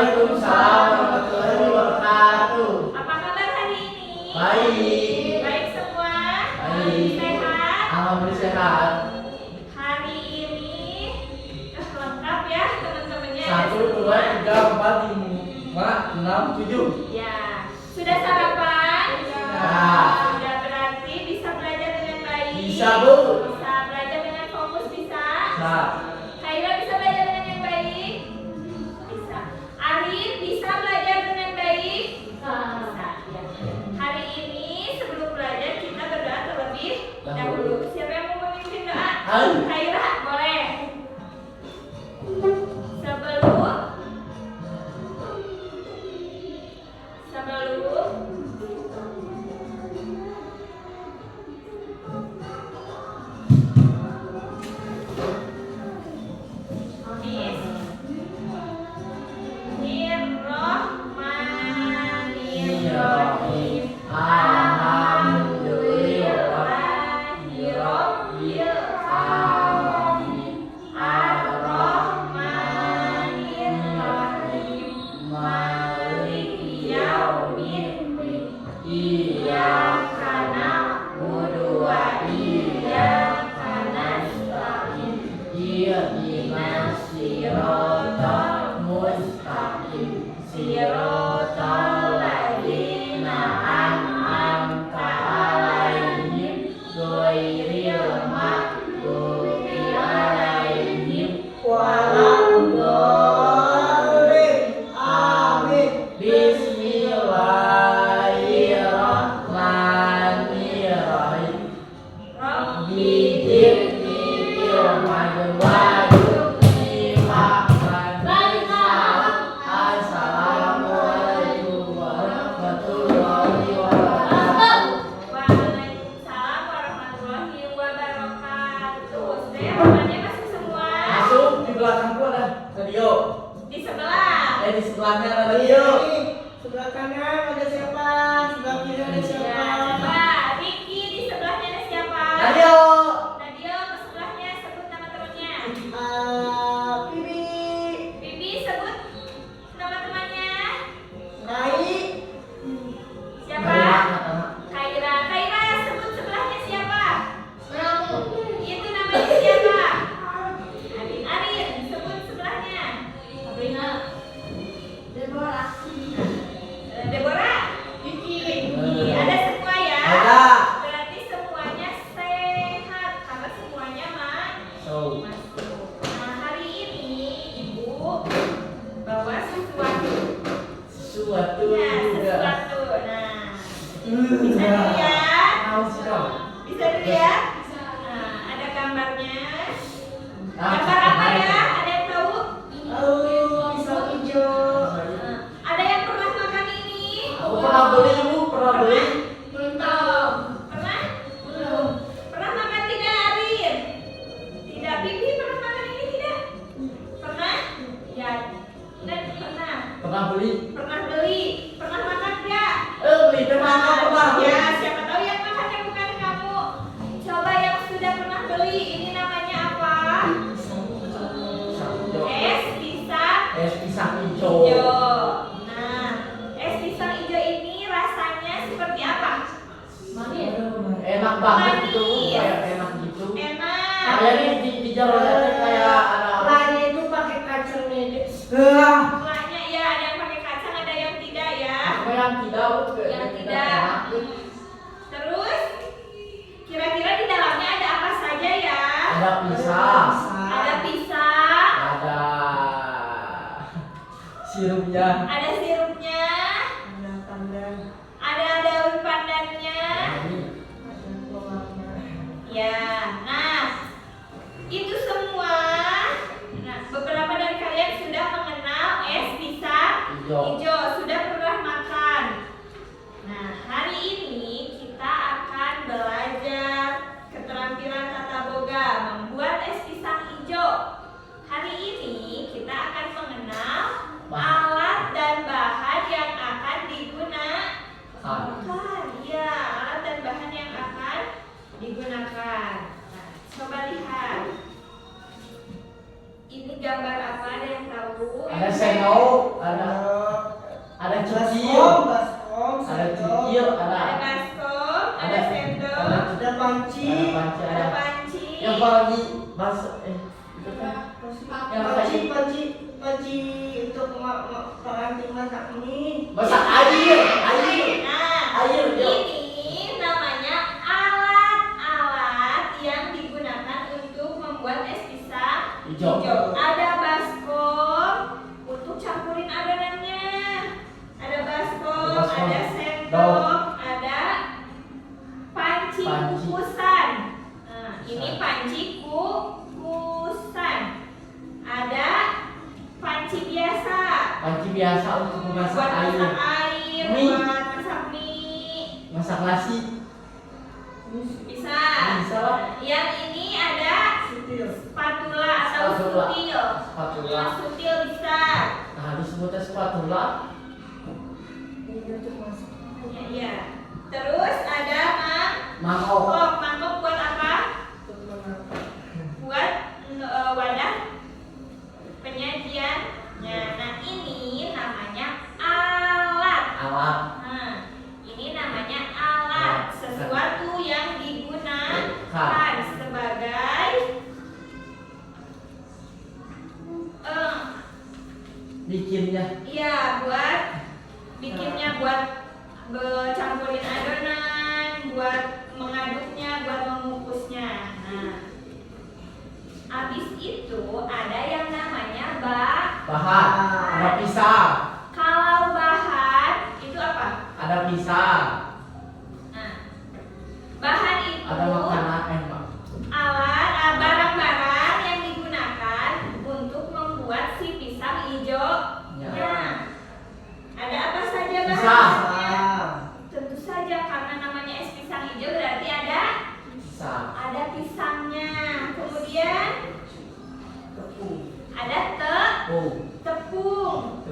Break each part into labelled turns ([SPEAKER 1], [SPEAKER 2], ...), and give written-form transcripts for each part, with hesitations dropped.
[SPEAKER 1] Waalaikumsalam warahmatullahi wabarakatuh.
[SPEAKER 2] Apa kabar hari ini?
[SPEAKER 1] Baik.
[SPEAKER 2] Baik semua?
[SPEAKER 1] Baik.
[SPEAKER 2] Sehat?
[SPEAKER 1] Alhamdulillah sehat.
[SPEAKER 2] Hari ini lengkap ya teman-temannya.
[SPEAKER 1] 1, 2, 3, 4, 5, 6, 7.
[SPEAKER 2] Ya. Sudah sarapan?
[SPEAKER 1] Sudah.
[SPEAKER 2] Sudah, berarti bisa belajar dengan baik.
[SPEAKER 1] Bisa, Bu.
[SPEAKER 2] Bisa belajar dengan fokus, bisa?
[SPEAKER 1] Bisa.
[SPEAKER 2] Kaira bisa belajar dengan yang baik? Bisa. Arin bisa belajar dengan baik? Bisa. Ya. Hari ini sebelum belajar kita berdoa terlebih dahulu. Siapa yang mau memimpin doa?
[SPEAKER 1] Ayo.
[SPEAKER 2] Kaira, boleh. Bismillahirrahmanirrahim. Alhamdulillahirabbil alamin. Ar-Rahmanirrahim. Maliki yaumiddin. Iyyaka na'budu wa iyyaka nasta'in. Ihdinas siratal mustaqim. Siratal ladzina an'amta 'alaihim ghairil maghdubi 'alaihim waladdallin. Amin. Bismillahirrahmanirrahim. Rabbi zidni ilman warzuqni fahman. Assalamualaikum warahmatullahi wabarakatuh.
[SPEAKER 3] Waalaikumsalam warahmatullahi wabarakatuh. Sudah ya temannya masuk semua?
[SPEAKER 1] Masuk, di belakangku ada radio.
[SPEAKER 3] Di sebelah.
[SPEAKER 1] Di sebelahnya ada radio.
[SPEAKER 4] Sebelah kanan ada siapa? Sebelah kiri ada
[SPEAKER 3] Ya,
[SPEAKER 4] siapa?
[SPEAKER 3] coba Ricky di sebelahnya ada siapa?
[SPEAKER 1] Radio.
[SPEAKER 3] Nadio ke sebelahnya sebut nama temannya.
[SPEAKER 4] Bibi,
[SPEAKER 3] Bibi sebut nama temannya.
[SPEAKER 4] Rai,
[SPEAKER 3] Siapa? Kaira. Kaira sebut sebelahnya siapa? Itu namanya siapa? Arin. Arin sebut sebelahnya. Deborah. Vicky. Ada semua ya?
[SPEAKER 1] Ada.
[SPEAKER 3] Berarti semuanya sehat karena semuanya
[SPEAKER 1] So,
[SPEAKER 3] masuk. Nah, hari ini Ibu bawa sesuatu.
[SPEAKER 1] sesuatu
[SPEAKER 3] Ya,
[SPEAKER 1] juga.
[SPEAKER 3] sesuatu. Nah, bisa dilihat?
[SPEAKER 1] Tahu sih kau.
[SPEAKER 3] Bisa dilihat? Nah, ada gambarnya.
[SPEAKER 1] Ah,
[SPEAKER 3] Gambar apa ya?
[SPEAKER 1] apa?
[SPEAKER 3] Ada yang tahu?
[SPEAKER 4] pisau hijau.
[SPEAKER 3] Nah, ada yang pernah makan ini?
[SPEAKER 1] Aku pernah beli, Bu, pernah beli.
[SPEAKER 3] Belum. Pernah?
[SPEAKER 4] Belum.
[SPEAKER 3] Pernah makan tidak, Arin? Tidak. Bibi pernah makan ini tidak? Pernah? Ya. Dan pernah.
[SPEAKER 1] Pernah beli.
[SPEAKER 3] Pernah beli. Pernah makan enggak?
[SPEAKER 1] Beli pernah pernah.
[SPEAKER 3] Ya, siapa tahu yang makan yang bukan kamu. Coba yang sudah pernah beli. Ini namanya apa? Es pisang
[SPEAKER 1] Es pisang hijau.
[SPEAKER 3] hijau. Nah, es pisang hijau ini rasanya seperti apa?
[SPEAKER 1] Enak banget
[SPEAKER 3] Manis.
[SPEAKER 1] gitu, kayak enak gitu.
[SPEAKER 3] Enak.
[SPEAKER 1] Kayaknya di jalannya kayak ada
[SPEAKER 4] Lainnya itu pakai kacang ini.
[SPEAKER 3] Mulanya ya ada yang pakai kacang, ada yang tidak ya.
[SPEAKER 1] apa yang tidak, Bu?
[SPEAKER 3] Yang tidak. Terus kira-kira di dalamnya ada apa saja ya?
[SPEAKER 1] Ada pisang,
[SPEAKER 3] Ada pisang,
[SPEAKER 1] ada sirupnya,
[SPEAKER 3] ada sirupnya,
[SPEAKER 4] Ada pandan,
[SPEAKER 3] ada daun pandannya.
[SPEAKER 4] ada bawangnya.
[SPEAKER 3] Ya, nah itu semua. Nah, beberapa dari kalian sudah mengenal es pisang
[SPEAKER 1] hijau.
[SPEAKER 3] hijau, sudah pernah makan. Nah, hari ini kita akan belajar keterampilan tata boga membuat es pisang hijau. Hari ini kita akan mengenal alat dan bahan yang akan digunakan. Ya, alat dan bahan yang akan digunakan. Nah, coba lihat. Ini gambar apa? Ada yang tahu?
[SPEAKER 1] Ada sendok, ada cicil, ada cicil,
[SPEAKER 3] Ada baskom, ada sendok,
[SPEAKER 4] ada panci,
[SPEAKER 3] ada panci.
[SPEAKER 1] yang paling masuk itu kan yang
[SPEAKER 4] panci untuk pengantin masak mie.
[SPEAKER 1] masak air.
[SPEAKER 3] Nah,
[SPEAKER 1] Air, yuk.
[SPEAKER 3] ini namanya alat-alat yang digunakan untuk membuat es pisang
[SPEAKER 1] Hijau.
[SPEAKER 3] Ada baskom untuk campurin adonannya. Ada baskom,
[SPEAKER 1] Ada baskom.
[SPEAKER 3] ada sendok, ada panci kukusan. Nah, ini panci kukusan. Ada panci biasa.
[SPEAKER 1] Panci biasa untuk memasak
[SPEAKER 3] Buat
[SPEAKER 1] air,
[SPEAKER 3] masak air,
[SPEAKER 1] Mie.
[SPEAKER 3] buat masak mie.
[SPEAKER 1] masak nasi.
[SPEAKER 3] Bisa.
[SPEAKER 1] Bisa lah.
[SPEAKER 3] Yang ini ada spatula atau
[SPEAKER 1] Spatula.
[SPEAKER 3] sutil.
[SPEAKER 1] Spatula.
[SPEAKER 3] Nah, sutil bisa.
[SPEAKER 1] Nah, disebutnya spatula.
[SPEAKER 3] Iya. Terus ada
[SPEAKER 1] Mangkok.
[SPEAKER 3] mangkok buat apa? Buat wadah penyajiannya. Nah, ini namanya alat.
[SPEAKER 1] Alat.
[SPEAKER 3] Nah, ini namanya alat, sesuatu yang digunakan sebagai
[SPEAKER 1] Bikinnya.
[SPEAKER 3] iya, buat bikinnya, buat campurin adonan, buat mengaduknya, buat mengukusnya. Nah, habis itu ada yang namanya
[SPEAKER 1] Bahan. Ada pisang.
[SPEAKER 3] kalau bahan itu apa?
[SPEAKER 1] Ada pisang.
[SPEAKER 3] Nah, bahan itu
[SPEAKER 1] Ada makanan
[SPEAKER 3] alat barang-barang yang digunakan untuk membuat si pisang hijau.
[SPEAKER 1] Ya.
[SPEAKER 3] Nah, ada apa saja
[SPEAKER 1] Pisang.
[SPEAKER 3] bahannya? Tentu saja karena namanya es pisang hijau berarti ada
[SPEAKER 1] Pisang.
[SPEAKER 3] pisangnya. Kemudian ada
[SPEAKER 1] Tepung.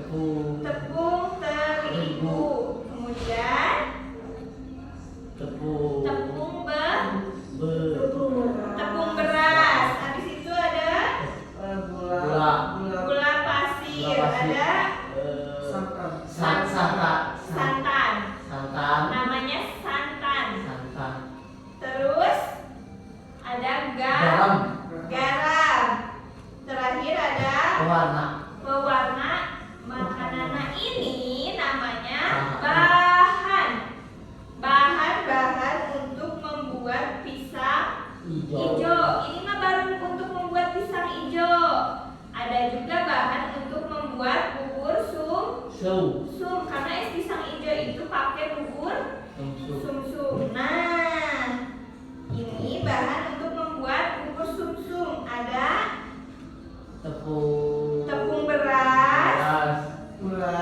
[SPEAKER 3] tepung terigu. Kemudian
[SPEAKER 1] Tepung.
[SPEAKER 3] tepung
[SPEAKER 1] Be.
[SPEAKER 3] tepung beras. Habis itu ada
[SPEAKER 1] Gula.
[SPEAKER 3] gula pasir,
[SPEAKER 1] Gula pasir.
[SPEAKER 3] ada
[SPEAKER 1] Santan.
[SPEAKER 3] santan. Namanya santan.
[SPEAKER 1] Santan.
[SPEAKER 3] Terus ada
[SPEAKER 1] Garam.
[SPEAKER 3] garam. Terakhir ada
[SPEAKER 1] Pewarna.
[SPEAKER 3] pewarna makanan. Nah, ini namanya
[SPEAKER 1] Bahan.
[SPEAKER 3] bahan untuk membuat pisang
[SPEAKER 1] Hijau.
[SPEAKER 3] hijau. Ini mah baru untuk membuat pisang hijau. Ada juga bahan untuk membuat bubur sum karena es pisang hijau itu pakai bubur sum. Nah, ini bahan untuk membuat bubur sum. Ada tepung beras, gula,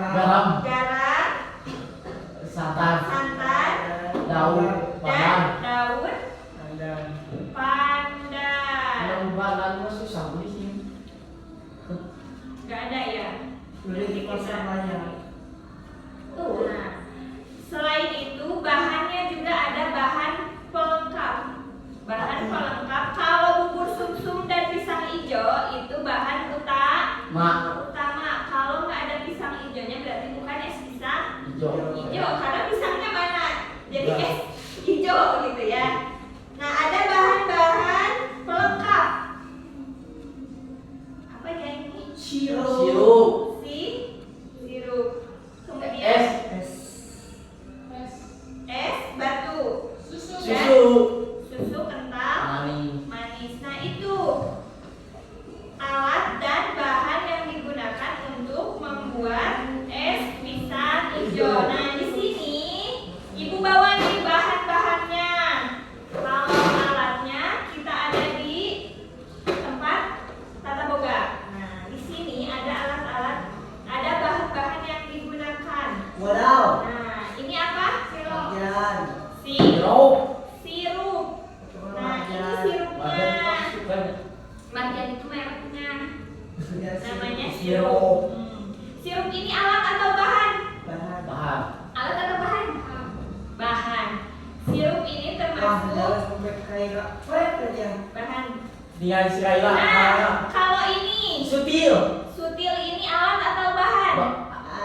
[SPEAKER 1] Garam. Santan. Daun.
[SPEAKER 3] dan
[SPEAKER 1] Bahan.
[SPEAKER 3] daun pandan.
[SPEAKER 1] Yang bahan mah susah beli sih.
[SPEAKER 3] Gak ada ya?
[SPEAKER 4] Beli di pasar banyak.
[SPEAKER 3] Nah, selain itu bahannya juga ada bahan pelengkap. Kalau bubur sum dan pisang hijau itu bahan utama. Kalau nggak ada pisang hijaunya berarti bukan es pisang hijau karena pisangnya banyak. Jadi es hijau gitu ya. Nah, ada bahan-bahan pelengkap. Apa ya ini?
[SPEAKER 1] Sirup.
[SPEAKER 3] Sirup. Kemudian es batu. Dan susu kental manis. Nah, itu alat dan bahan yang digunakan untuk membuat es pisang hijau. Nah, di sini Ibu bawa nih bahan-bahannya. Kalau alatnya kita ada di tempat tata boga. Nah, di sini ada alat-alat, ada bahan-bahan yang digunakan.
[SPEAKER 4] Wadaw.
[SPEAKER 3] Nah, ini apa? Sirup. Nah, ini sirupnya. Marjan itu mereknya. Namanya sirup. Sirup ini alat atau bahan? Alat atau bahan? Bahan. Sirup ini termasuk bahan.
[SPEAKER 1] Dengan Israel.
[SPEAKER 3] Nah, kalau ini
[SPEAKER 1] Sutil.
[SPEAKER 2] Sutil ini alat atau bahan?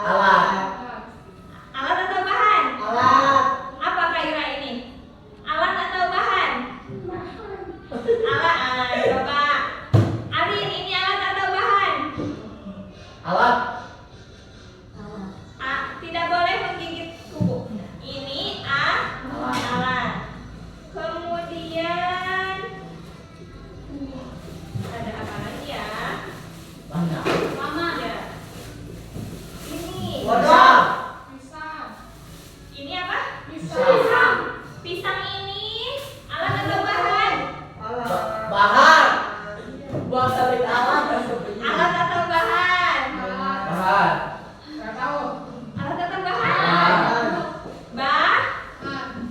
[SPEAKER 1] Alat.
[SPEAKER 2] Alat atau bahan?
[SPEAKER 4] Alat.
[SPEAKER 2] Apa Kak Ira ini? Alat atau bahan? Alat. Coba. Arin, ini alat atau bahan?
[SPEAKER 1] Alat.
[SPEAKER 2] Tidak boleh menggigit kuku. Ini alat. Kemudian ada apa lagi ya?
[SPEAKER 1] Banyak.
[SPEAKER 2] Ya. Ini.
[SPEAKER 4] Wadah.
[SPEAKER 2] Ini apa?
[SPEAKER 1] Pisang.
[SPEAKER 2] Pisang ini alat atau bahan?
[SPEAKER 4] Alat.
[SPEAKER 1] Bahan. Buat tarik alat dan
[SPEAKER 2] Alat atau bahan?
[SPEAKER 1] Bahan.
[SPEAKER 2] Alat atau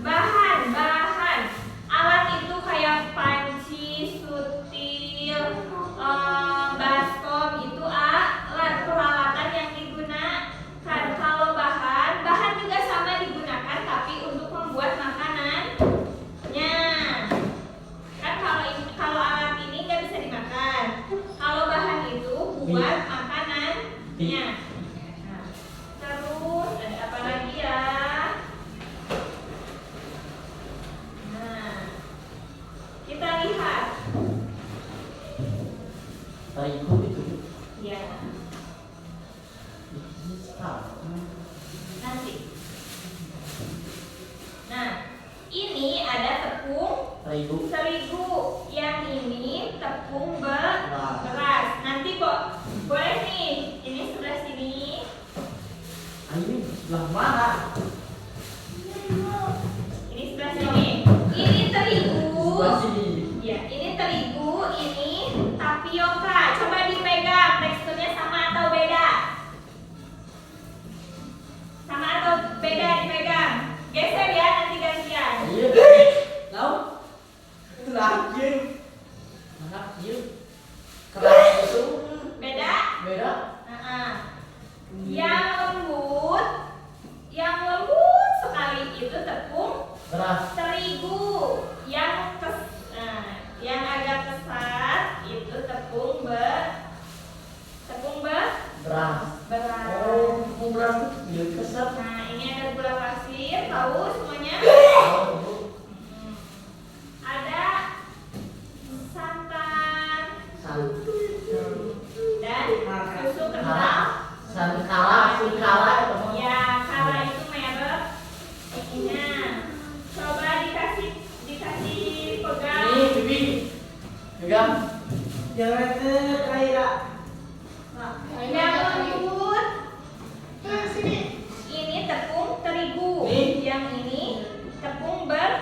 [SPEAKER 1] Bahan.
[SPEAKER 2] Bahan. Alat itu kayak panci, sutil, baskom itu alat peralatan yang digunakan. Kalau bahan juga sama digunakan tapi untuk membuat makanannya. Kan kalau alat ini nggak bisa dimakan. Kalau bahan itu buat makanannya. Nah, terus ada apa lagi ya? Nah, kita lihat.
[SPEAKER 1] Terigu itu.
[SPEAKER 2] Ya, nanti. Nah, ini ada tepung
[SPEAKER 1] Terigu.
[SPEAKER 2] terigu. Yang ini tepung beras. Nanti boleh nih. Ini sebelah sini.
[SPEAKER 1] Ini sebelah mana?
[SPEAKER 2] Ini sebelah sini. Ini terigu.
[SPEAKER 1] Sebelah sini.
[SPEAKER 2] Ya, ini terigu, ini tapioka. Coba dipegang, teksturnya sama atau beda? Sama atau beda dipegang? Geser ya, nanti gantian.
[SPEAKER 1] Iya. Tahu? Terakhir. Terakhir. Keras itu.
[SPEAKER 2] Beda?
[SPEAKER 1] Beda.
[SPEAKER 2] Yang lembut sekali itu tepung
[SPEAKER 1] Beras.
[SPEAKER 2] terigu. Yang agak kesat itu tepung beras.
[SPEAKER 1] Beras. Oh, beras itu dia kesat.
[SPEAKER 2] Nah, ini ada gula pasir, tahu semuanya?
[SPEAKER 1] Tahu.
[SPEAKER 2] Ada santan dan susu kental.
[SPEAKER 1] Kala itu.
[SPEAKER 2] Ya, kala itu merek ininya. Coba dikasih pegang.
[SPEAKER 1] Ini Bibi. Pegang.
[SPEAKER 4] Jangan ke Kaira.
[SPEAKER 2] Yang lembut. Ini tepung terigu.
[SPEAKER 1] Ini.
[SPEAKER 2] Yang ini tepung beras.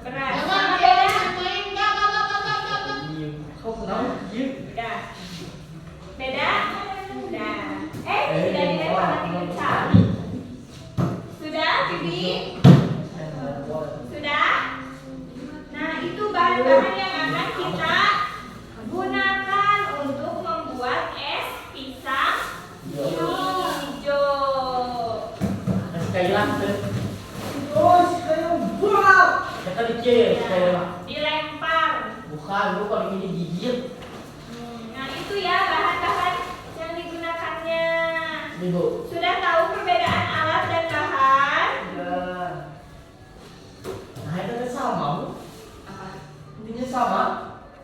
[SPEAKER 2] Sama beda?
[SPEAKER 1] Kau kenal? Iya.
[SPEAKER 2] Udah. Beda? Udah. Sudah dilempar nanti pecah. Sudah, Bibi? Sudah? Nah, itu bahan-bahan yang akan kita gunakan untuk membuat es pisang hijau.
[SPEAKER 1] Sekali lagi.
[SPEAKER 4] Terus kayu buang.
[SPEAKER 1] Kita dikir sekali lagi.
[SPEAKER 2] Dilempar.
[SPEAKER 1] Bukan, lu kalau ini gigit.
[SPEAKER 2] Nah, itu ya bahan-bahan yang digunakannya.
[SPEAKER 1] Ibu.
[SPEAKER 2] Sudah tahu perbedaan alat dan bahan?
[SPEAKER 1] Nah, itu kan sama, Bu. Intinya sama.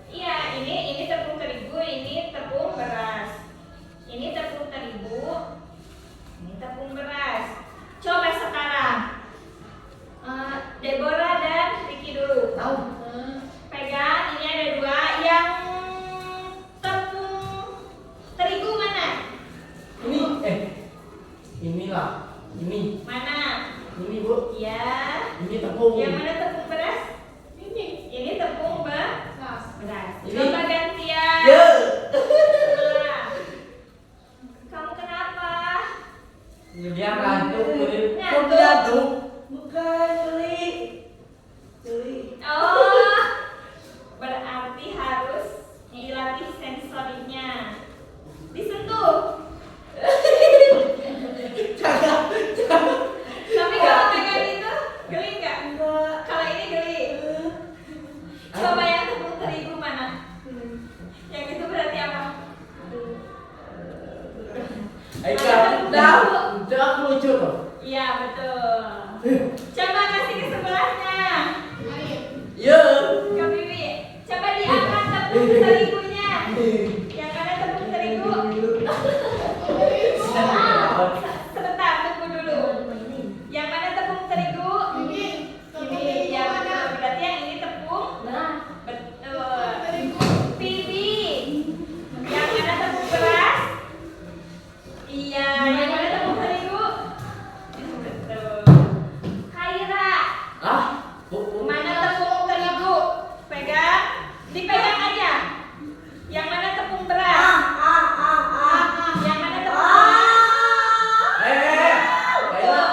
[SPEAKER 2] Iya, ini tepung terigu, ini tepung beras. Ini tepung terigu, ini tepung beras. Coba sekarang, Deborah dan Ricky dulu.
[SPEAKER 1] Tahu?
[SPEAKER 2] Pegang, ini ada dua. Yang tepung terigu mana?
[SPEAKER 1] Inilah. Ini.
[SPEAKER 2] Mana?
[SPEAKER 1] Ini, Bu.
[SPEAKER 2] Ya.
[SPEAKER 1] Ini tepung.
[SPEAKER 2] Yang mana tepung beras? Ini tepung beras.
[SPEAKER 1] Ini.
[SPEAKER 2] Coba gantian.
[SPEAKER 1] Ya.
[SPEAKER 2] Nah, kamu kenapa?
[SPEAKER 1] Dia ngantuk,
[SPEAKER 2] Ngantuk.
[SPEAKER 1] Kok ngantuk?
[SPEAKER 4] Bukan jeli.
[SPEAKER 2] Oh, berarti harus dilatih sensorinya. Disentuh. Tapi kalau pegang itu geli nggak? Kalau ini geli. Coba yang tepung terigu mana? Yang itu berarti apa? Coba kasih ke sebelahnya.
[SPEAKER 1] Iya.
[SPEAKER 2] Kak Bibi, coba diangkat tepung terigunya. Yang mana tepung terigu? Sebentar, tunggu dulu. Yang mana tepung terigu? Ini yang mana? Berarti yang ini tepung. Betul. Bibi, yang mana tepung beras? Iya, yang mana tepung terigu? Betul. Kaira,
[SPEAKER 1] Ah,
[SPEAKER 2] mana tepung terigu? Pegang, dipegang aja. Yang mana tepung beras? Yang mana tepung beras?
[SPEAKER 1] Kaila.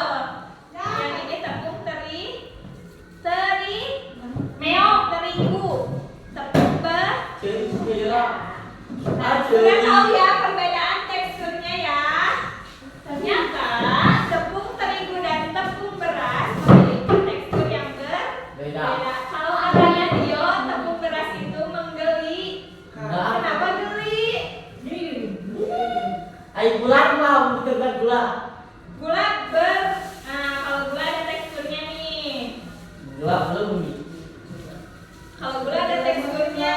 [SPEAKER 2] Yang ini tepung meong terigu. Tepung
[SPEAKER 1] Kaila.
[SPEAKER 2] Sudah tahu ya perbedaan teksturnya ya. Ternyata tepung terigu dan tepung beras memiliki tekstur yang berbeda. Kalau katanya Dio, tepung beras itu menggeli. Kenapa geli?
[SPEAKER 1] Ayo bulat lah, bukan gula.
[SPEAKER 2] Kalau gula ada teksturnya nih.
[SPEAKER 1] Gula belum nih.
[SPEAKER 2] Kalau gula ada teksturnya.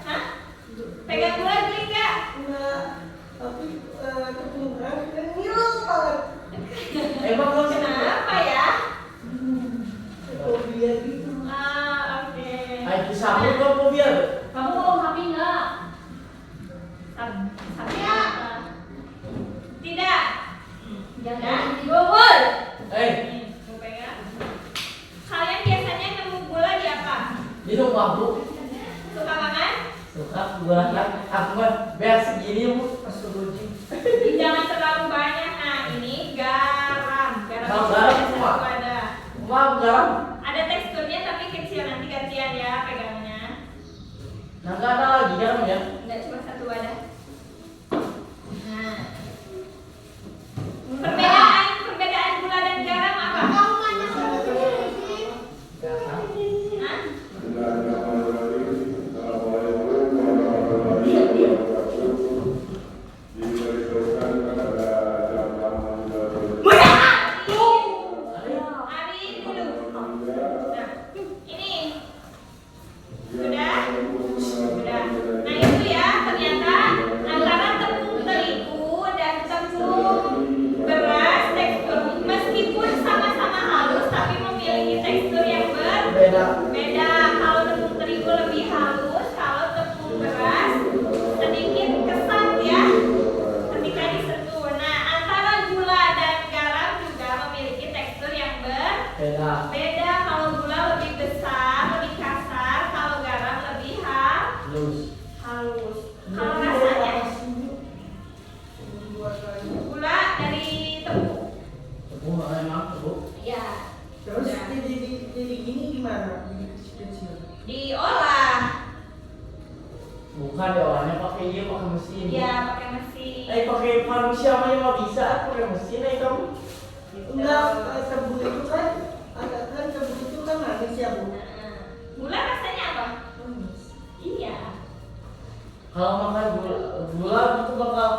[SPEAKER 2] Hah? Pegang gula geli nggak?
[SPEAKER 4] Tapi tepung beras kan ngilu banget.
[SPEAKER 1] Emang lo
[SPEAKER 2] Kenapa ya?
[SPEAKER 4] Fobia gitu.
[SPEAKER 2] Oke.
[SPEAKER 1] Ayo disambut kok mau biar.
[SPEAKER 3] Kamu mau sapi nggak?
[SPEAKER 2] Sapi apa? Tidak.
[SPEAKER 3] Jangan digobol.
[SPEAKER 2] Nih, mau pegang. Kalian biasanya nemu gula di apa?
[SPEAKER 1] Di rumah bu.
[SPEAKER 2] Suka makan?
[SPEAKER 1] Suka gula kan? Aku mah biar segini bu. Astagfirullahaladzim.
[SPEAKER 2] Jangan terlalu banyak. Nah, ini garam.
[SPEAKER 1] Kalau
[SPEAKER 2] itu
[SPEAKER 1] garam
[SPEAKER 2] ada
[SPEAKER 1] semua?
[SPEAKER 2] satu ada.
[SPEAKER 1] Maaf garam.
[SPEAKER 2] Ada teksturnya tapi kecil, nanti gantian ya pegangnya.
[SPEAKER 1] Nah nggak ada lagi garam ya.
[SPEAKER 2] Enggak cuma satu wadah. Nah. Perbedaan gula dan garam apa? Hah? Ari dulu. Nah, ini sudah. Nah itu ya, ternyata antara tepung terigu dan tepung beras tekstur meskipun sama-sama halus tapi memiliki tekstur yang berbeda. Kalau tepung terigu lebih halus, kalau tepung beras sedikit kesat ya ketika disentuh. Nah antara gula dan garam juga memiliki tekstur yang berbeda. Kalau gula lebih besar, lebih kasar, kalau garam lebih halus. Kalau rasanya gula dari tepung.
[SPEAKER 1] Tepung memang tepung.
[SPEAKER 2] Ya.
[SPEAKER 4] Terus
[SPEAKER 2] Ya.
[SPEAKER 4] jadi gini gimana? Jadi kecil-kecil.
[SPEAKER 2] Diolah.
[SPEAKER 1] Bukan diolahnya pakai iya pakai mesin.
[SPEAKER 2] Ya, pakai mesin.
[SPEAKER 1] Pakai manusia mah yang nggak bisa pakai mesin kamu.
[SPEAKER 4] Enggak, tebu itu kan tebu itu kan manis ya bu.
[SPEAKER 2] Nah, gula rasanya apa? Iya.
[SPEAKER 1] Kalau makan gula itu bakal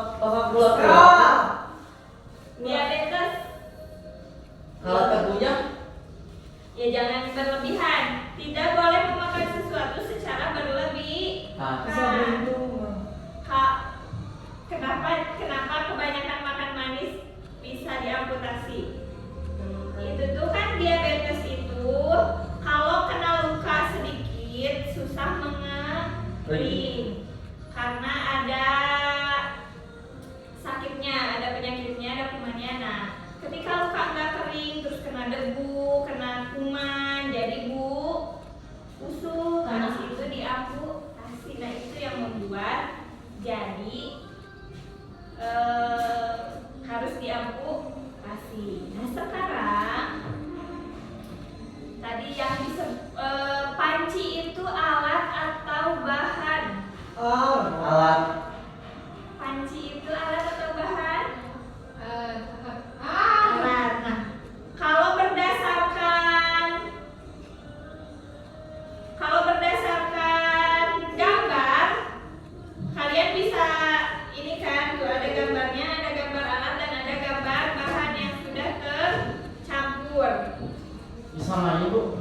[SPEAKER 1] gula keras.
[SPEAKER 4] Ah,
[SPEAKER 2] Diabetes.
[SPEAKER 1] Kalau tebunya
[SPEAKER 2] Ya jangan berlebihan. Tidak boleh memakan sesuatu secara berlebih.
[SPEAKER 1] ah,
[SPEAKER 4] bisa beruntung.
[SPEAKER 2] Kenapa kebanyakan makan manis bisa diamputasi? Itu tuh kan diabetes itu kalau kena luka sedikit susah mengering karena ada sakitnya, ada penyakitnya, ada kumannya. Nah, ketika luka nggak kering terus kena debu, kena kuman, jadi busuk. Habis itu diamputasi. Nah itu yang membuat jadi harus diamputasi. Nah sekarang tadi yang panci itu alat atau bahan?
[SPEAKER 1] alat.
[SPEAKER 2] Panci itu alat atau bahan? Alat. Nah, kalau berdasarkan gambar, kalian bisa ini kan, tuh ada gambarnya.
[SPEAKER 1] sama ibu.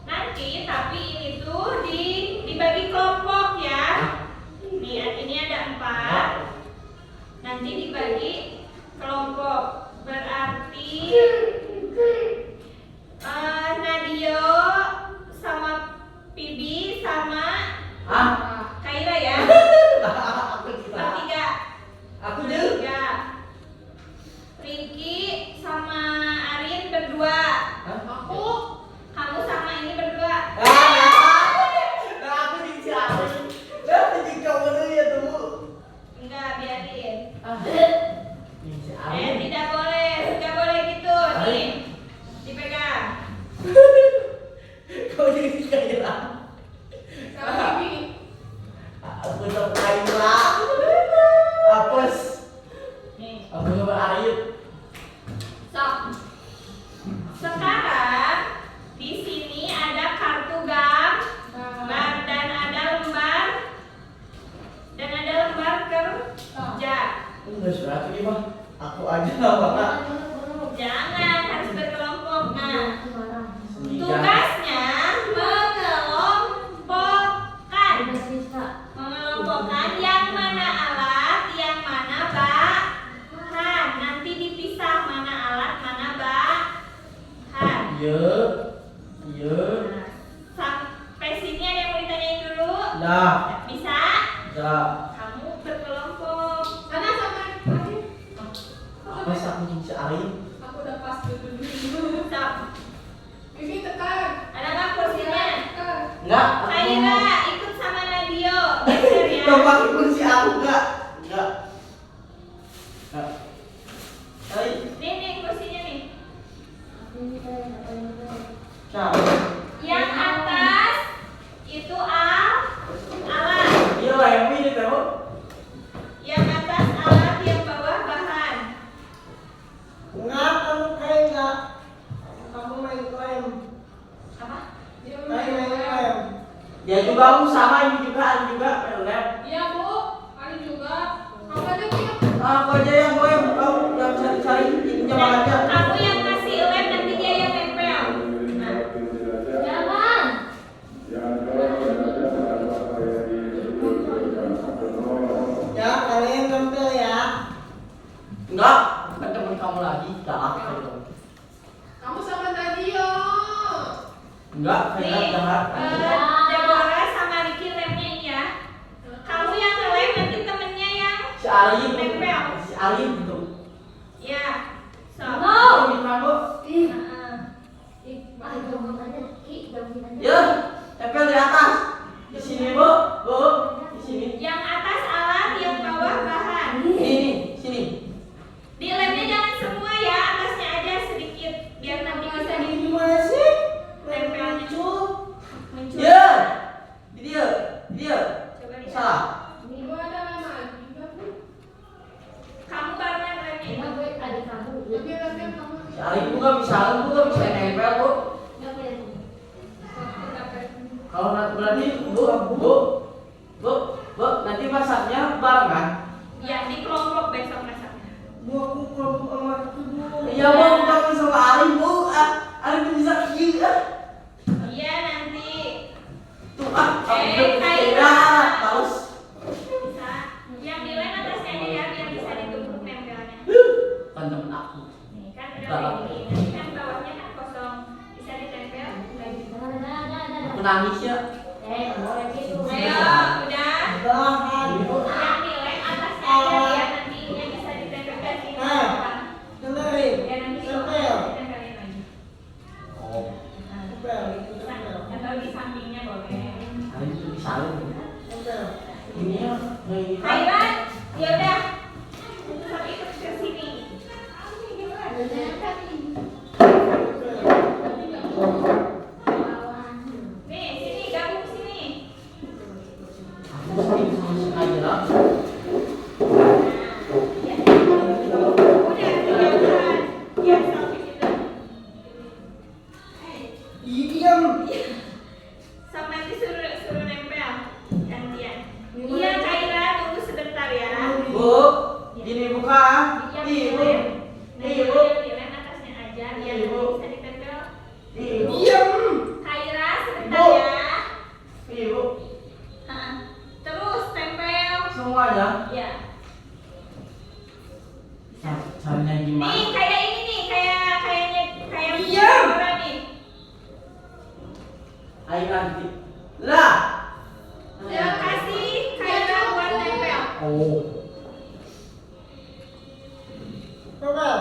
[SPEAKER 3] Nanti tapi ini tuh dibagi kelompok ya. Lihat ini ada 4. Nanti dibagi kelompok. Berarti Nadio sama Pibi sama Kaira ya. Bertiga.
[SPEAKER 4] Aku dulu.
[SPEAKER 3] Bertiga. Ringki sama Arin berdua. Aku, kamu sama ini berdua.
[SPEAKER 4] Aku dicari. Nanti dikau dulu ya tuh.
[SPEAKER 3] Enggak, biarin.
[SPEAKER 1] Ini
[SPEAKER 3] Tidak boleh gitu. Nih, dipegang.
[SPEAKER 4] Kau jadi Kaira. Aku tak Kaira. Apes.
[SPEAKER 3] Nih.
[SPEAKER 1] aku coba Arif.
[SPEAKER 3] Sok. Sekarang di sini ada kartu gambar dan ada lembar kerja.
[SPEAKER 1] Enggak surat ini mah.
[SPEAKER 4] Aku aja Pak.
[SPEAKER 3] Jangan, harus berkelompok. Nah,
[SPEAKER 1] Sendirian.
[SPEAKER 3] tugasnya mengelompokkan yang mana alat, yang mana bahan. Nanti dipisah mana alat, mana bahan.
[SPEAKER 1] Iya.
[SPEAKER 3] Nah, sampai sini ada yang mau ditanyain dulu?
[SPEAKER 1] Nah,
[SPEAKER 3] Bisa?
[SPEAKER 1] ya.
[SPEAKER 3] Kamu berkelompok.
[SPEAKER 2] Karena sama Arif,
[SPEAKER 1] Apa sih aku jadi Arif?
[SPEAKER 2] aku udah pas dulu.
[SPEAKER 3] Stop.
[SPEAKER 2] Bibi tekan.
[SPEAKER 3] Ada nggak kursinya?
[SPEAKER 2] Tekan.
[SPEAKER 1] Enggak.
[SPEAKER 3] Kaira ikut sama Nadio. Geser ya.
[SPEAKER 4] Kau pakai kursi aku enggak? Enggak. Hai.
[SPEAKER 3] Nih kursinya nih.
[SPEAKER 4] Siapa?
[SPEAKER 3] Yang atas itu alat.
[SPEAKER 1] Iya lah yang ini tahu.
[SPEAKER 3] Yang atas alat, yang bawah bahan.
[SPEAKER 4] Enggak, kamu Kaira. Kamu main klaim.
[SPEAKER 3] Apa?
[SPEAKER 4] Main klaim.
[SPEAKER 1] Ya juga aku sama ini juga ada juga lab.
[SPEAKER 2] Iya Bu, Arif juga. Kamu aja punya.
[SPEAKER 1] Aku aja yang gue kamu yang cari-cari ininya
[SPEAKER 3] Dan
[SPEAKER 1] aja.
[SPEAKER 3] kamu yang ngasih lem, nanti dia yang nempel. Nah,
[SPEAKER 2] Jangan.
[SPEAKER 4] Ya, kalian tampil ya.
[SPEAKER 1] Enggak, bukan teman kamu lagi. Galak gitu.
[SPEAKER 2] Kamu sama Nadio.
[SPEAKER 1] Enggak,
[SPEAKER 3] nih,
[SPEAKER 1] kayak jahat.
[SPEAKER 3] Deborah sama Ricky lemnya ini ya. Kamu yang ngelem, nanti temennya yang
[SPEAKER 1] Si Arif,
[SPEAKER 3] nempel.
[SPEAKER 1] si Arif gitu.
[SPEAKER 3] Ya. So.
[SPEAKER 1] Oh, di kamu. Ya, tempel di atas. Di sini bu, di sini.
[SPEAKER 3] Yang atas alat, yang bawah bahan.
[SPEAKER 1] Ini, sini.
[SPEAKER 3] Di lemnya jangan semua ya, atasnya aja sedikit biar nanti bisa
[SPEAKER 4] Gimana sih?
[SPEAKER 3] ditempelnya muncul.
[SPEAKER 1] Ya, di dia.
[SPEAKER 3] Coba lihat.
[SPEAKER 1] Salah.
[SPEAKER 2] Ibu ada lama juga Bu.
[SPEAKER 3] Kamu barengan lemnya itu.
[SPEAKER 2] Tapi lemnya kamu.
[SPEAKER 1] Si Arif juga bisa, nempel bu. Kalau berarti bu, nanti masaknya barengan.
[SPEAKER 3] Ya, di kelompok besok masaknya.
[SPEAKER 4] Bu, aku kelompok sama itu bu.
[SPEAKER 1] Iya bu, bukan sama Arif bu. Arif bisa iya.
[SPEAKER 3] Iya nanti
[SPEAKER 1] Tuh
[SPEAKER 3] Kaira.
[SPEAKER 1] Paus.
[SPEAKER 3] bisa. Yang di lem atasnya aja ya, biar bisa ditumpuk nempelnya.
[SPEAKER 1] Kan temen aku.
[SPEAKER 3] Nih kan udah ini. Nanti kan bawahnya kan kosong, bisa ditempel.
[SPEAKER 1] Aku nangis ya.
[SPEAKER 3] Ayo, udah.
[SPEAKER 4] Bahan.
[SPEAKER 3] Yang di lem atasnya aja biar nanti ininya bisa ditempel ke sini.
[SPEAKER 4] Dengerin.
[SPEAKER 3] Ya nanti
[SPEAKER 4] Tempel.
[SPEAKER 3] ditempelin lagi.
[SPEAKER 1] Oh,
[SPEAKER 4] Tempel, itu tempel.
[SPEAKER 3] Atau di sampingnya boleh.
[SPEAKER 1] Arif itu bisa lu.
[SPEAKER 4] Tempel.
[SPEAKER 1] Ini ya, ini.
[SPEAKER 3] Kaira, ya udah. Sok ikut ke sini. Nih, sini gabung sini.
[SPEAKER 1] Aku sini aja lah.
[SPEAKER 3] Udah, tinggalkan. Ya, sampai situ.
[SPEAKER 4] Diam.
[SPEAKER 3] Sama nanti suruh nempel gantian. Iya, Kaira, tunggu sebentar ya.
[SPEAKER 1] Bu, gini buka.
[SPEAKER 3] Yang
[SPEAKER 1] Nih
[SPEAKER 3] di
[SPEAKER 1] bu,
[SPEAKER 3] lem.
[SPEAKER 1] nih bu,
[SPEAKER 3] Yang di lem atasnya aja biar
[SPEAKER 1] Ibu.
[SPEAKER 3] nanti bisa ditempel.
[SPEAKER 1] nih bu.
[SPEAKER 4] Diam.
[SPEAKER 1] kerjain nanti. Lah.
[SPEAKER 2] Terima kasih Kaira buat nempel.
[SPEAKER 1] Oh.
[SPEAKER 4] Tempel.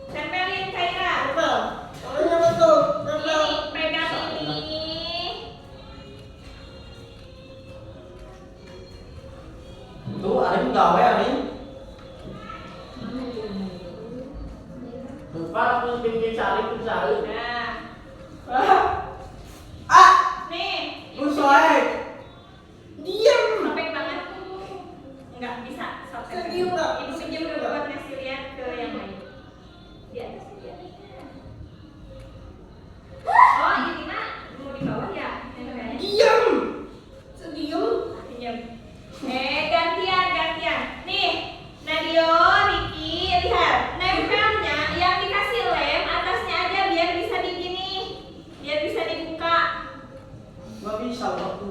[SPEAKER 2] Tempelin Kaira.
[SPEAKER 4] Tempel. Tangannya betul. Tempel.
[SPEAKER 2] Ini pegang ini.
[SPEAKER 1] Tuh, Arin gawe Arin. Lupa aku bikin cari.
[SPEAKER 2] Nah,
[SPEAKER 1] Ah,
[SPEAKER 2] nih.
[SPEAKER 1] musuhnya.
[SPEAKER 4] Diam.
[SPEAKER 2] Sobek banget. Enggak bisa sobek.
[SPEAKER 4] Sedih nggak?
[SPEAKER 2] Ibu pinjam dulu buat ngasih lihat ke yang lain. Di atas dia. Oh, ini mah mau di bawah ya? Tempelnya.
[SPEAKER 4] Diam. Sediam.
[SPEAKER 2] Pinjam. Gantian. Nih, Nadio, Riki, lihat. Nempelnya yang dikasih lem atasnya aja biar bisa digini. Biar bisa dibuka.
[SPEAKER 1] Nggak bisa waktu.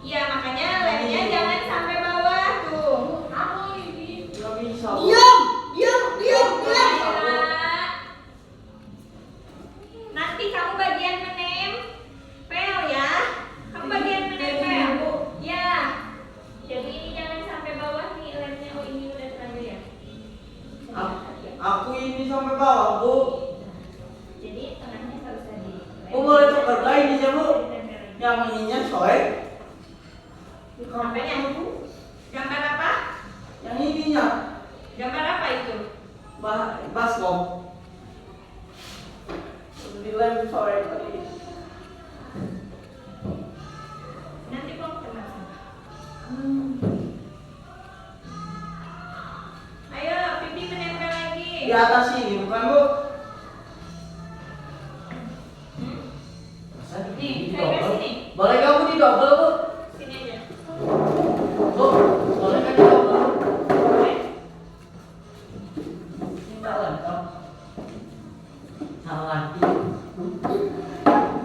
[SPEAKER 2] Iya, makanya lemnya jangan sampai bawah tuh.
[SPEAKER 1] Nggak bisa.
[SPEAKER 4] Diam. Diam. Diam. Diam.
[SPEAKER 2] Kaira. Nanti kamu bagian menempel ya. Kamu bagian menempel. Ya. Jadi ini jangan sampai bawah nih lemnya. Oh, ini udah terlanjur ya.
[SPEAKER 1] Aku ini sampai bawah, Bu.
[SPEAKER 2] Jadi tengahnya harus tadi.
[SPEAKER 1] Bu boleh tukar lagi nih, Bu. Yang ininya soek.
[SPEAKER 2] Apanya? Gambar apa?
[SPEAKER 1] Yang ininya
[SPEAKER 2] Gambar apa itu?
[SPEAKER 1] baskom. Dilem soek tadi.
[SPEAKER 2] Nanti kok kena. Ayo, pipi menempel lagi.
[SPEAKER 1] Di atas ini bukan, Bu? Masa
[SPEAKER 2] Nih,
[SPEAKER 1] di
[SPEAKER 2] Kaira
[SPEAKER 1] double?
[SPEAKER 2] sini.
[SPEAKER 1] Boleh kamu di double, Bu?
[SPEAKER 2] Sini aja.
[SPEAKER 1] Bu, boleh kan di double?
[SPEAKER 2] Boleh.
[SPEAKER 1] Minta lengkap. Sama lagi.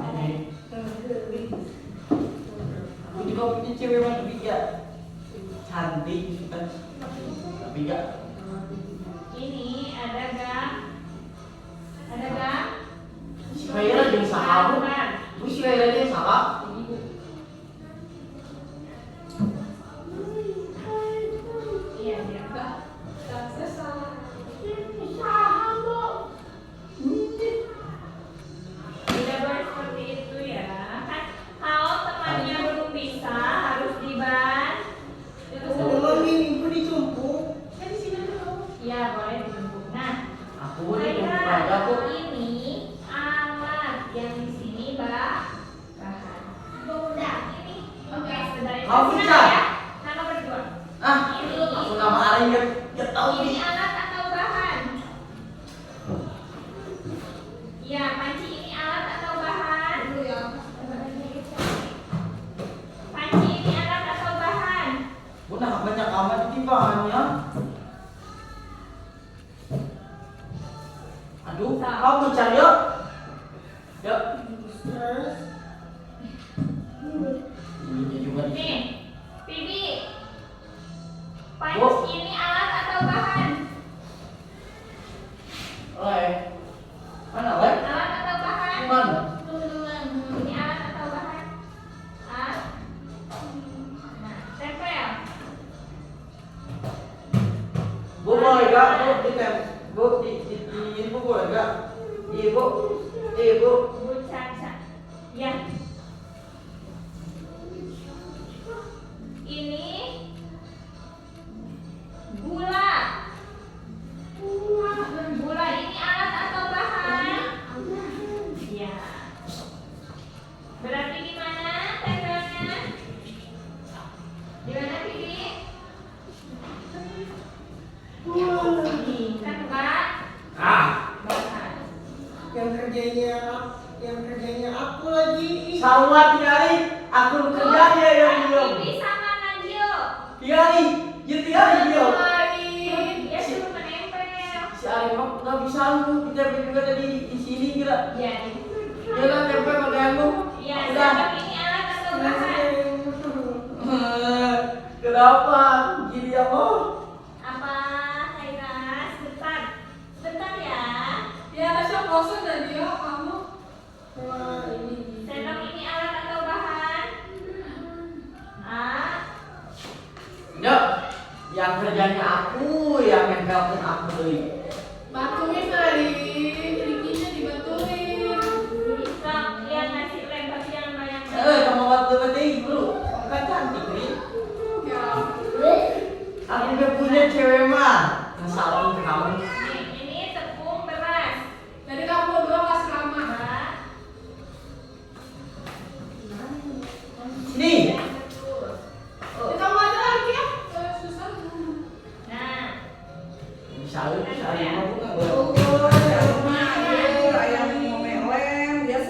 [SPEAKER 1] Ini. Aku juga punya cewek mah tapi gak cantik gitu kan. Tapi gak.
[SPEAKER 2] Ini ada gak? Ada gak?
[SPEAKER 1] Si Kaira jeung saha, Bu?
[SPEAKER 2] Bukan.
[SPEAKER 1] Bu si Kaira jeung saha?
[SPEAKER 2] Iya, dia. Tidak boleh seperti itu ya. Kan kalau temannya belum bisa harus dibantu.
[SPEAKER 4] Memang ini pun ditumpuk.
[SPEAKER 2] Iya, boleh dijemput. Nah,
[SPEAKER 1] Aku ini jemput aja, Bu.
[SPEAKER 2] ini alat yang di sini bahan. Udah, ini. Oke, sebentar.
[SPEAKER 1] Kamu
[SPEAKER 2] Sini
[SPEAKER 1] bisa?
[SPEAKER 2] ya. Nama berdua.
[SPEAKER 1] Ah, aku nama Arin gak tahu
[SPEAKER 2] Ini
[SPEAKER 1] nih.
[SPEAKER 2] alat atau bahan? Ya, panci ini alat atau bahan? Panci ini alat atau bahan?
[SPEAKER 1] Bu nah banyak amat timbangannya. Aduh, kamu mencari yuk. Yuk. Ini juga nih.
[SPEAKER 2] Nih, Bibi. Panci
[SPEAKER 1] Bu.
[SPEAKER 2] ini alat atau bahan?
[SPEAKER 1] Lek. Mana lek?
[SPEAKER 2] Alat atau bahan?
[SPEAKER 1] Mana?
[SPEAKER 2] Ini alat atau bahan? Ah. Nah, tempel.
[SPEAKER 1] Bu boleh gak? Bu Bu ini Bu boleh gak? Ibu.
[SPEAKER 2] Bu Caca. Ya. Ini gula. Gula ini alat atau bahan? Ya. Berarti di mana tempelnya? Di mana, Bibi? Kan Mbak?
[SPEAKER 1] Ah,
[SPEAKER 2] Bahan.
[SPEAKER 4] Yang kerjanya aku lagi.
[SPEAKER 1] sawat kali. Aku kerja ya yang belum.
[SPEAKER 2] Bibi sama Najio.
[SPEAKER 1] Tiari, ya tiari dia.
[SPEAKER 2] Dia suruh menempel.
[SPEAKER 1] Si Arin mah nggak bisa lu. Kita juga tadi di sini kira.
[SPEAKER 2] Ya,
[SPEAKER 1] Dia kan tempel pakai aku.
[SPEAKER 2] ya.
[SPEAKER 1] Udah.
[SPEAKER 2] Sebab ini alat atau bahan?
[SPEAKER 1] Kenapa? Gini ya, Bu?
[SPEAKER 2] Apa, Kaira? Sebentar. Sebentar ya.
[SPEAKER 3] Ya, Tasya bosan dan dia kamu.
[SPEAKER 4] Wah, ini.
[SPEAKER 2] Sendok ini alat
[SPEAKER 1] nempelkan aku deh.
[SPEAKER 5] Batuin tadi, giginya dibatuin.
[SPEAKER 3] Sok, yang ngasih lem tapi jangan banyak.
[SPEAKER 1] Kamu batu-batu dulu. Kan cantik nih.
[SPEAKER 5] Ya.
[SPEAKER 1] Aku udah punya cewek mah. Masalah kamu.
[SPEAKER 3] Nih, ini tepung beras.
[SPEAKER 5] Jadi kamu berdua kasih lama.
[SPEAKER 1] Sini.
[SPEAKER 5] Kita mau aja lagi ya. Susah.
[SPEAKER 3] Nah,
[SPEAKER 1] Bisa kamu nggak boleh.
[SPEAKER 6] Ayam mau melem, dia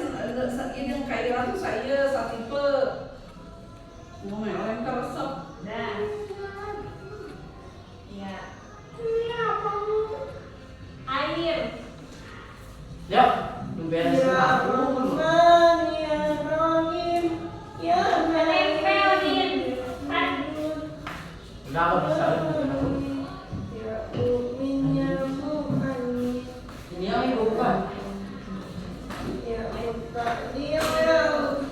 [SPEAKER 6] ini yang kayak dia tuh saya satipe mau melem kan resep.
[SPEAKER 3] dah. Ya. Air.
[SPEAKER 1] Yuk, lu beresin aku.
[SPEAKER 3] Nempelin. Kan.
[SPEAKER 1] Udah aku bisa. Ini yang ibu bukan.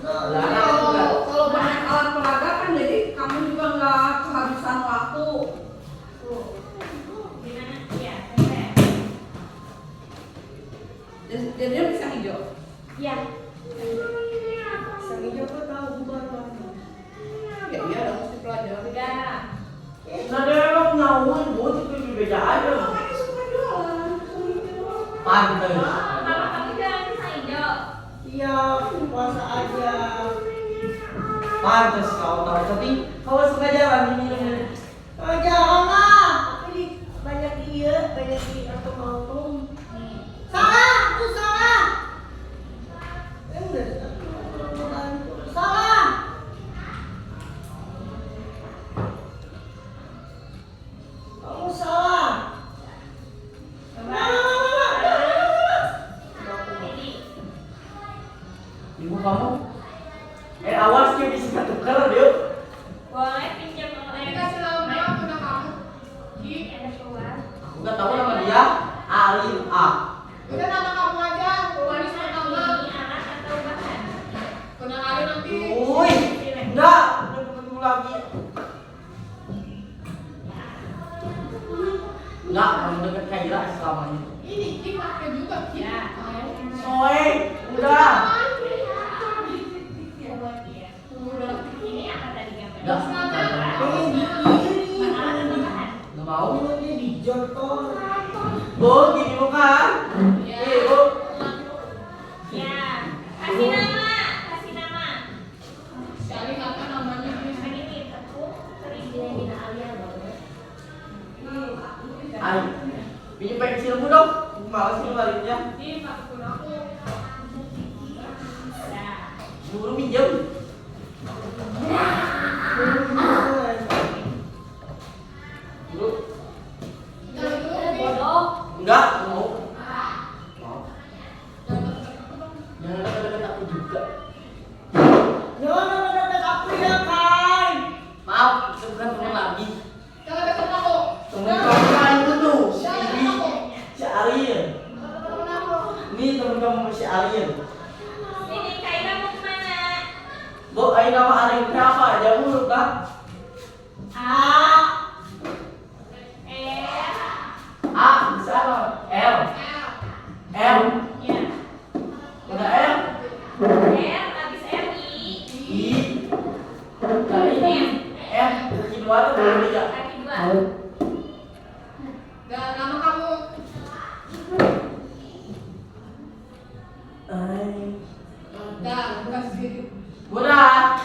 [SPEAKER 6] Kalau banyak alat peraga kan jadi kamu juga nggak kehabisan waktu.
[SPEAKER 3] Gimana? Ya, nempel.
[SPEAKER 6] Jadinya pisang hijau.
[SPEAKER 3] Ya.
[SPEAKER 6] Ya iya dong mesti pelajari.
[SPEAKER 3] Garam.
[SPEAKER 1] Nah, dia emang nyawun, buat itu beda aja.
[SPEAKER 6] Makanya suka jualan.
[SPEAKER 1] Pantes.
[SPEAKER 3] Kalau kamu jangan pisang hijau.
[SPEAKER 1] Pantes kau tahu, tapi kau suka jalan ini.
[SPEAKER 4] Kamu salah.
[SPEAKER 3] Ini.
[SPEAKER 1] Ibu kamu, awas dia bisa tukar dia.
[SPEAKER 3] Boleh pinjam oleh.
[SPEAKER 5] Kasih lama udah kamu. Ki.
[SPEAKER 3] Ada keluar.
[SPEAKER 1] Aku nggak tahu nama dia, Alin A.
[SPEAKER 5] Udah nama kamu aja. Waris pertama.
[SPEAKER 3] Ini alat atau bahan?
[SPEAKER 5] Kena hari nanti.
[SPEAKER 1] Woi, enggak, udah ketemu lagi. Enggak, kamu deket Kaira selama ini.
[SPEAKER 5] Ini Ki pakai juga Ki.
[SPEAKER 3] Ya.
[SPEAKER 1] Soe, udah.
[SPEAKER 3] Ini apa tadi
[SPEAKER 1] Enggak,
[SPEAKER 3] gambarnya? Alat atau bahan?
[SPEAKER 1] nggak mau.
[SPEAKER 4] Ini dijotor.
[SPEAKER 1] Bu, gini bukan?
[SPEAKER 5] Ya.
[SPEAKER 1] Bu.
[SPEAKER 3] Ya. Kasih nama. Kasih nama.
[SPEAKER 5] Sekali apa namanya Ki?
[SPEAKER 3] Ini tepung terigu.
[SPEAKER 1] Ayo, pinjam pensilmu dong. Malas sih baliknya.
[SPEAKER 5] Ini pakun aku.
[SPEAKER 3] Nah.
[SPEAKER 1] Suruh pinjam. Dulu.
[SPEAKER 5] Jangan dulu Ki.
[SPEAKER 1] Enggak, mau. Mau. Jangan deket-deket aku juga. Maaf, kita bukan teman lagi.
[SPEAKER 5] Jangan deket aku.
[SPEAKER 1] Temen kamu kan itu tuh, si
[SPEAKER 5] Jangan
[SPEAKER 1] Bibi,
[SPEAKER 5] deket aku.
[SPEAKER 1] si Aryan.
[SPEAKER 5] Temen aku.
[SPEAKER 1] Ini temen kamu si Aryan.
[SPEAKER 3] Ini Kaira mau kemana?
[SPEAKER 1] Bu, ayo nama Aryan berapa? Jangan mulu kan?
[SPEAKER 3] A.
[SPEAKER 1] A, bisa apa? L. L.
[SPEAKER 3] Ya.
[SPEAKER 1] Udah L.
[SPEAKER 3] Habis R I.
[SPEAKER 1] I. Dari F. Kaki dua tuh belum tiga.
[SPEAKER 3] Kaki dua.
[SPEAKER 5] Dan nama kamu. Dah, kasih.
[SPEAKER 1] Udah.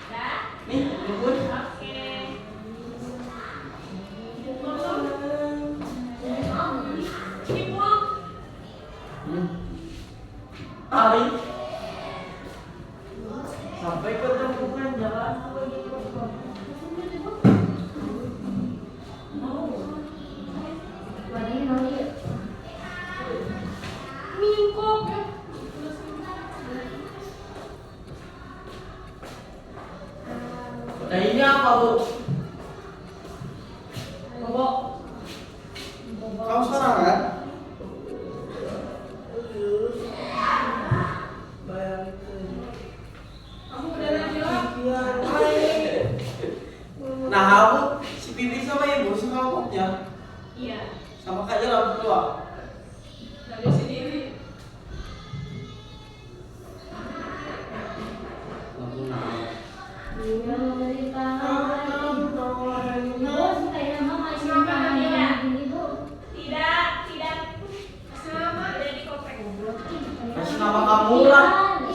[SPEAKER 3] Dah.
[SPEAKER 1] Nih, tunggu.
[SPEAKER 3] Oke. Cipul.
[SPEAKER 1] Ari. Sampai ketemu kan jalan.
[SPEAKER 5] Mingkuk ya.
[SPEAKER 1] Nah ini apa bu? Bobo.
[SPEAKER 4] Kamu sekarang kan?
[SPEAKER 5] Kamu udah nanya.
[SPEAKER 1] Nah aku si Bibi sama ibu sama koknya.
[SPEAKER 3] Iya.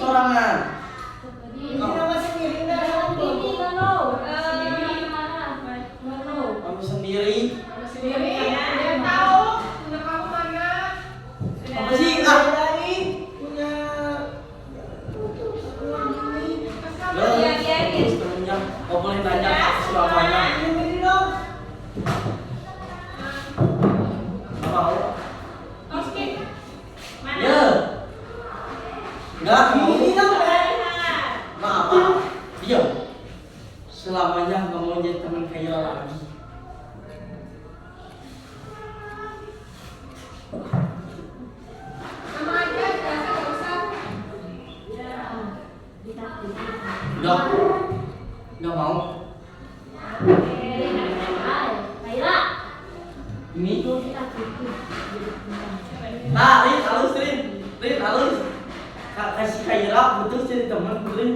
[SPEAKER 1] sorangan.
[SPEAKER 4] Ini nama sendiri dah apa?
[SPEAKER 1] Kamu sendiri.
[SPEAKER 5] Sendiri ya. Dia tahu punya kamu mana.
[SPEAKER 1] Apa sih?
[SPEAKER 4] Dari punya
[SPEAKER 2] Iya, iya, iya.
[SPEAKER 1] Terus temennya, kau boleh tanya aku selamanya.
[SPEAKER 4] ini dong.
[SPEAKER 1] Nggak mau.
[SPEAKER 3] Oke. Mana?
[SPEAKER 1] Ya. Nggak mau.
[SPEAKER 4] Ini dong.
[SPEAKER 1] Maaf, maaf. Diam. Selamanya nggak mau jadi teman kayak lagi.
[SPEAKER 5] Sama aja biasa nggak usah.
[SPEAKER 1] Udah. Nggak mau. Ini. Nah, Rin, halus Rin. Rin, halus. Kasih kayak betul jadi teman Rin.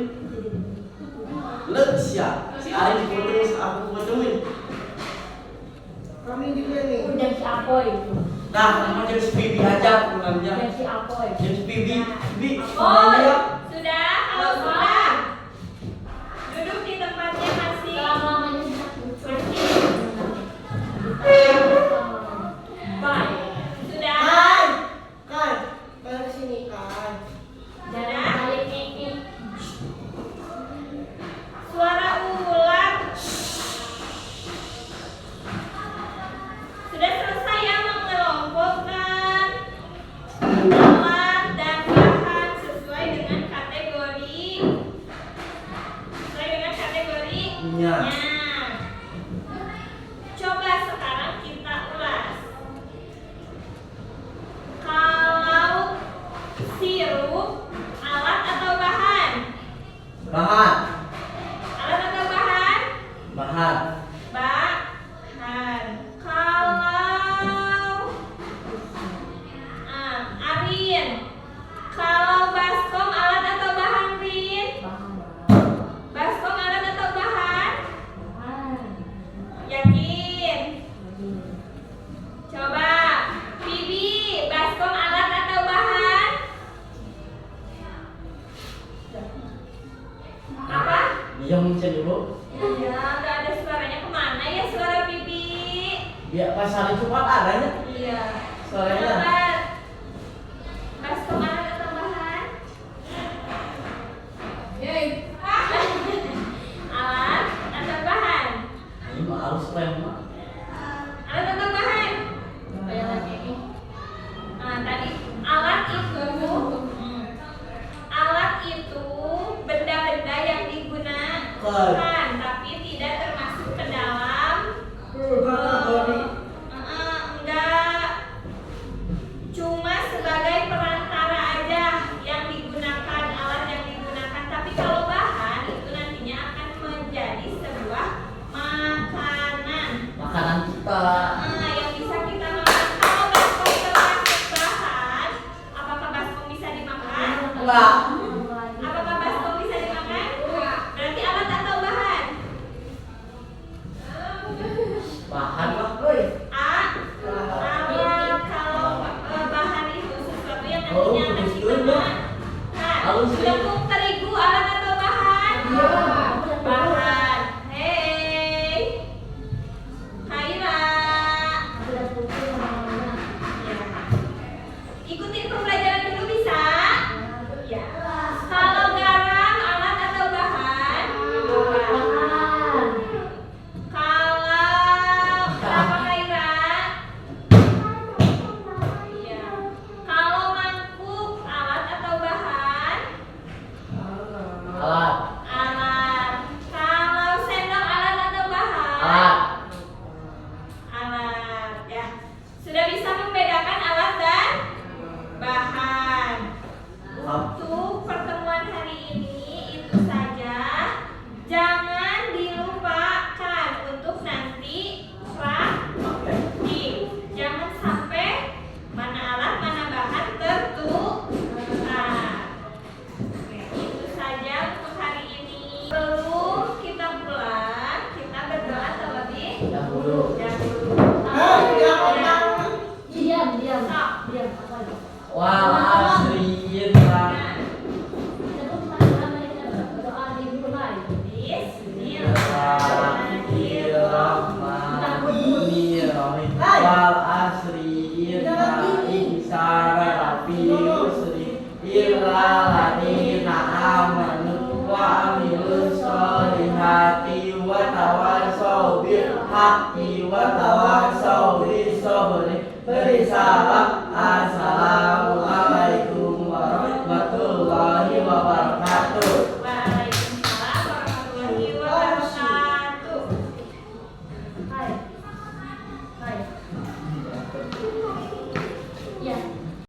[SPEAKER 1] Siap. Si Ari putus, aku putusin.
[SPEAKER 4] Kami juga nih.
[SPEAKER 2] Udah si Apoy itu.
[SPEAKER 1] Nah, nama jadi si Bibi aja pulangnya.
[SPEAKER 2] Udah si Apoy.
[SPEAKER 1] Jadi Bibi, Bibi,
[SPEAKER 3] Oh,
[SPEAKER 1] namanya.
[SPEAKER 3] sudah. Halo semua. Duduk di tempatnya masing.
[SPEAKER 2] Bye.
[SPEAKER 3] Sudah.
[SPEAKER 4] Kan, balik sini kan.
[SPEAKER 2] Jangan balik ini.
[SPEAKER 3] Suara ulang. Sudah selesai ya mengelompokkan alat dan bahan sesuai dengan kategori. Sesuai dengan kategorinya.
[SPEAKER 1] Iya.
[SPEAKER 3] Coba sekarang kita ulas. Kalau sirup, alat atau bahan?
[SPEAKER 1] Bahan,
[SPEAKER 3] Alat atau bahan?
[SPEAKER 1] bahan.
[SPEAKER 3] Bahan. Kalau Arin, kalau baskom alat atau bahan, Rin? Baskom alat atau bahan? Yakin? Coba Bibi, baskom alat atau bahan? Apa?
[SPEAKER 1] Diam aja dulu.
[SPEAKER 3] Iya, nggak ada suaranya. Kemana ya suara Bibi?
[SPEAKER 1] Biar pas hari cepat adanya.
[SPEAKER 3] Iya.
[SPEAKER 1] Suaranya.
[SPEAKER 3] Coba. Baskom alat atau bahan?
[SPEAKER 5] Yeay.
[SPEAKER 3] Alat atau bahan?
[SPEAKER 1] Ini mah harus lem.
[SPEAKER 3] Alat atau bahan? Nah, tadi alat itu benda-benda yang digunakan tapi tidak termasuk ke dalam enggak, cuma sebagai perantara aja yang digunakan, alat yang digunakan. Tapi kalau bahan itu nantinya akan menjadi sebuah makanan.
[SPEAKER 1] Makanan kita.
[SPEAKER 3] Yang bisa kita makan. Kalau baskom termasuk bahan, apakah baskom bisa dimakan?
[SPEAKER 1] Enggak.
[SPEAKER 3] Apakah baskom bisa dimakan? Berarti alat atau bahan?
[SPEAKER 1] Bahan lah.
[SPEAKER 3] Alat. Kalau bahan itu sesuatu yang nantinya
[SPEAKER 1] Oh,
[SPEAKER 3] akan kita
[SPEAKER 1] betul, ya.
[SPEAKER 3] makan. Nah,
[SPEAKER 1] Halus, ya.
[SPEAKER 3] tepung terigu alat atau bahan? Bahan. Hei, Kaira. Ikutin pembelajaran dulu bisa? Ya. Kalau garam alat atau bahan? Bahan. Kalau apa Kaira? Iya. Kalau mangkuk alat atau bahan?
[SPEAKER 1] Alat.
[SPEAKER 3] Alat.
[SPEAKER 1] haqqi wa tawassaw bis sabri. Beri salam. Assalamualaikum warahmatullahi wabarakatuh.